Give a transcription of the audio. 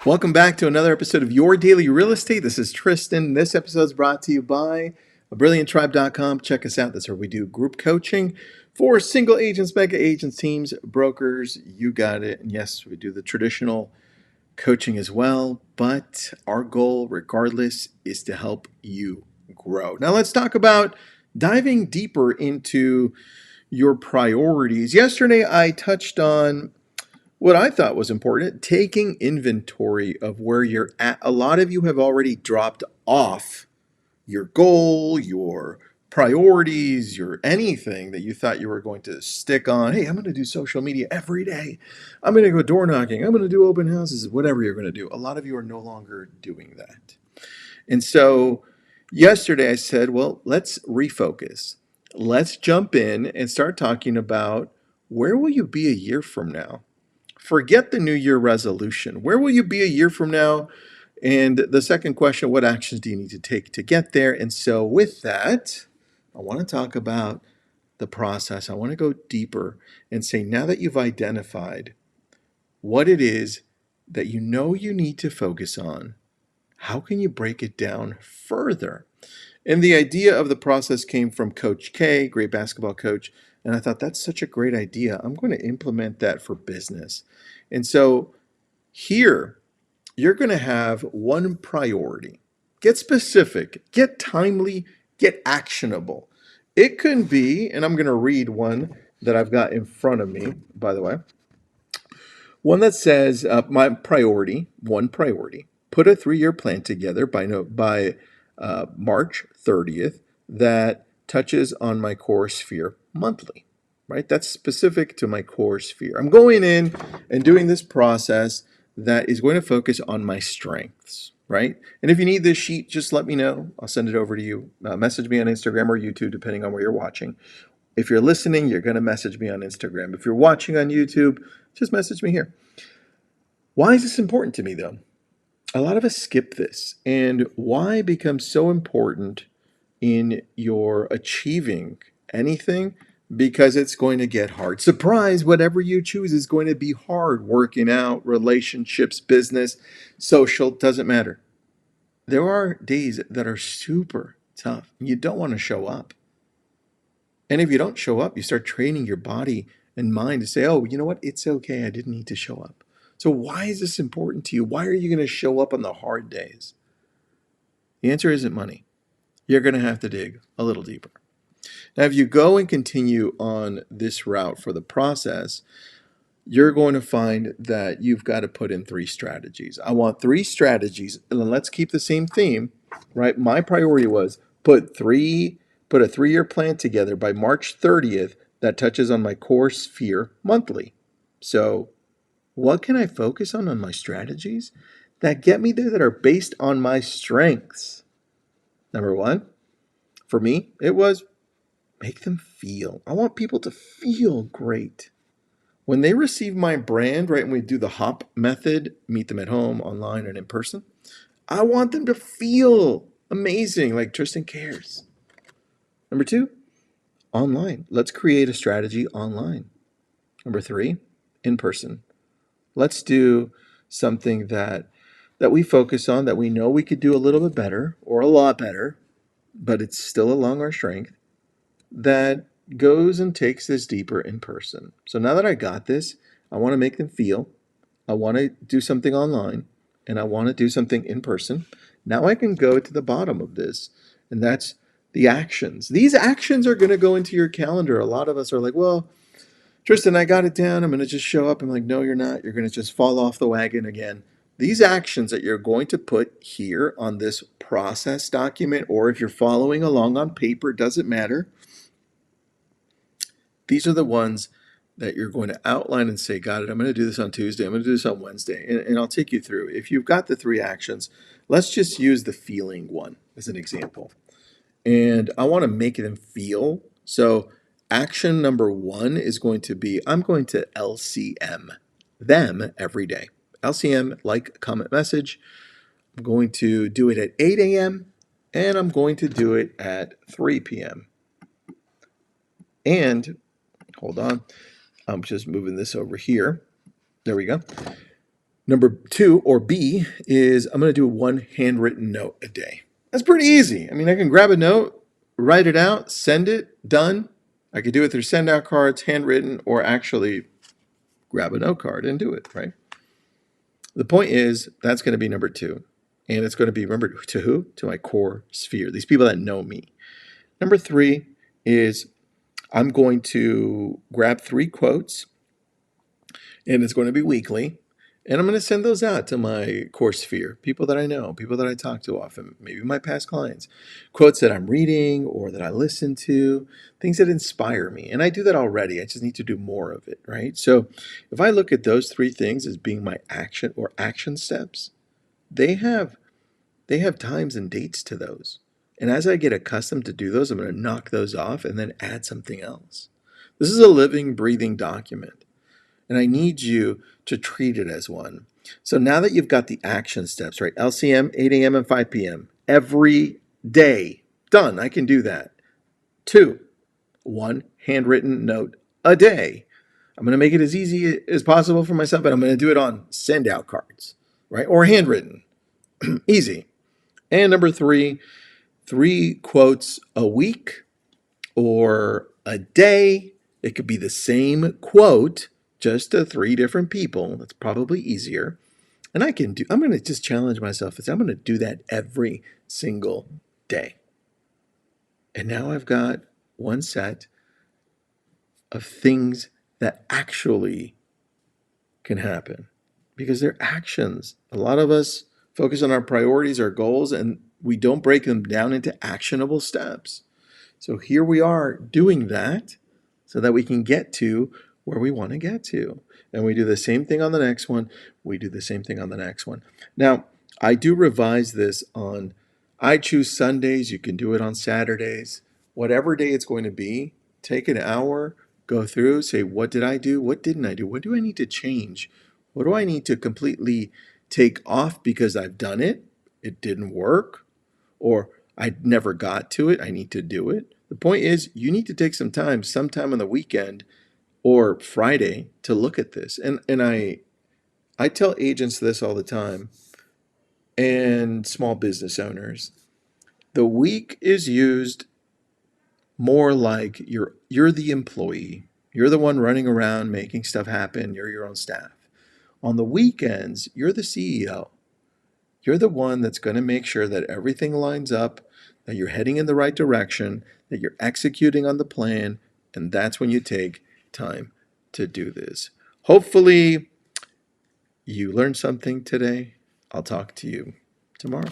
Welcome back to another episode of Your Daily Real Estate. This is Tristan. This episode is brought to you by BrilliantTribe.com. Check us out. That's where we do group coaching for single agents, mega agents, teams, brokers. You got it. And yes, we do the traditional coaching as well. But our goal, regardless, is to help you grow. Now, let's talk about diving deeper into your priorities. Yesterday, I touched on what I thought was important, taking inventory of where you're at. A lot of you have already dropped off your goal, your priorities, your anything that you thought you were going to stick on. Hey, I'm going to do social media every day. I'm going to go door knocking. I'm going to do open houses, whatever you're going to do. A lot of you are no longer doing that. And so yesterday I said, well, let's refocus. Let's jump in and start talking about where will you be a year from now? Forget the New Year resolution. Where will you be a year from now? And the second question, what actions do you need to take to get there? And so, with that, I want to talk about the process. I want to go deeper and say, now that you've identified what it is that you know you need to focus on, how can you break it down further? And the idea of the process came from Coach K, great basketball coach. And I thought that's such a great idea. I'm going to implement that for business. And so here, you're going to have one priority. Get specific, get timely, get actionable. It can be, and I'm going to read one that I've got in front of me, by the way. One that says, my priority, one priority, put a 3-year plan together by March 30th that touches on my core sphere monthly, right? That's specific to my core sphere. I'm going in and doing this process that is going to focus on my strengths, right? And if you need this sheet, just let me know. I'll send it over to you. Message me on Instagram or YouTube, depending on where you're watching. If you're listening, you're going to message me on Instagram. If you're watching on YouTube, just message me here. Why is this important to me, though? A lot of us skip this. And why becomes so important in your achieving anything? Because it's going to get hard. Surprise, whatever you choose is going to be hard. Working out, relationships, business, social, doesn't matter. There are days that are super tough. You don't want to show up. And if you don't show up, you start training your body and mind to say, oh, you know what? It's okay. I didn't need to show up. So why is this important to you? Why are you going to show up on the hard days? The answer isn't money. You're going to have to dig a little deeper. Now, if you go and continue on this route for the process, you're going to find that you've got to put in 3 strategies. I want 3 strategies, and let's keep the same theme, right? My priority was put a 3-year plan together by March 30th that touches on my core sphere monthly. So what can I focus on my strategies that get me there that are based on my strengths? Number 1, for me, it was make them feel. I want people to feel great. When they receive my brand, right, and we do the HOP method, meet them at home, online, and in person, I want them to feel amazing, like Tristan cares. Number 2, online. Let's create a strategy online. Number 3, in person. Let's do something that we focus on, that we know we could do a little bit better or a lot better, but it's still along our strength, that goes and takes this deeper in person. So now that I got this, I want to make them feel, I want to do something online, and I want to do something in person. Now I can go to the bottom of this, and that's the actions. These actions are going to go into your calendar. A lot of us are like, well, Tristan, I got it down. I'm going to just show up. I'm like, no, you're not. You're going to just fall off the wagon again. These actions that you're going to put here on this process document, or if you're following along on paper, doesn't matter. These are the ones that you're going to outline and say, got it, I'm going to do this on Tuesday. I'm going to do this on Wednesday. And I'll take you through. If you've got the 3 actions, let's just use the feeling one as an example. And I want to make them feel. So action number 1 is going to be, I'm going to LCM them every day. LCM, like, comment, message. I'm going to do it at 8 a.m. and I'm going to do it at 3 p.m. And hold on, I'm just moving this over here. There we go. Number 2, or B, is I'm going to do one handwritten note a day. That's pretty easy. I mean, I can grab a note, write it out, send it, done. I could do it through send out cards, handwritten, or actually grab a note card and do it, right? The point is, that's going to be number 2. And it's going to be, remember, to who? To my core sphere, these people that know me. Number 3 is I'm going to grab 3 quotes, and it's going to be weekly. And I'm going to send those out to my core sphere, people that I know, people that I talk to often, maybe my past clients, quotes that I'm reading or that I listen to, things that inspire me. And I do that already. I just need to do more of it, right? So if I look at those 3 things as being my action or action steps, they have times and dates to those. And as I get accustomed to do those, I'm going to knock those off and then add something else. This is a living, breathing document. And I need you to treat it as one. So now that you've got the action steps, right? LCM, 8 a.m. and 5 p.m. every day. Done. I can do that. 2, one handwritten note a day. I'm going to make it as easy as possible for myself, and I'm going to do it on send out cards, right? Or handwritten. Easy. And number 3, 3 quotes a week or a day. It could be the same quote, just to 3 different people. That's probably easier. And I'm going to just challenge myself. I'm going to do that every single day. And now I've got one set of things that actually can happen because they're actions. A lot of us focus on our priorities, our goals, and we don't break them down into actionable steps. So here we are doing that so that we can get to where we want to get to. And we do the same thing on the next one. We do the same thing on the next one. Now, I do revise this on, I choose Sundays. You can do it on Saturdays. Whatever day it's going to be, take an hour, go through, say, what did I do? What didn't I do? What do I need to change? What do I need to completely take off because I've done it? It didn't work. Or I never got to it. I need to do it. The point is, you need to take some time, sometime on the weekend or Friday, to look at this. And I tell agents this all the time, and small business owners. The week is used more like you're the employee. You're the one running around making stuff happen. You're your own staff. On the weekends, you're the CEO. You're the one that's going to make sure that everything lines up, that you're heading in the right direction, that you're executing on the plan, and that's when you take time to do this. Hopefully, you learned something today. I'll talk to you tomorrow.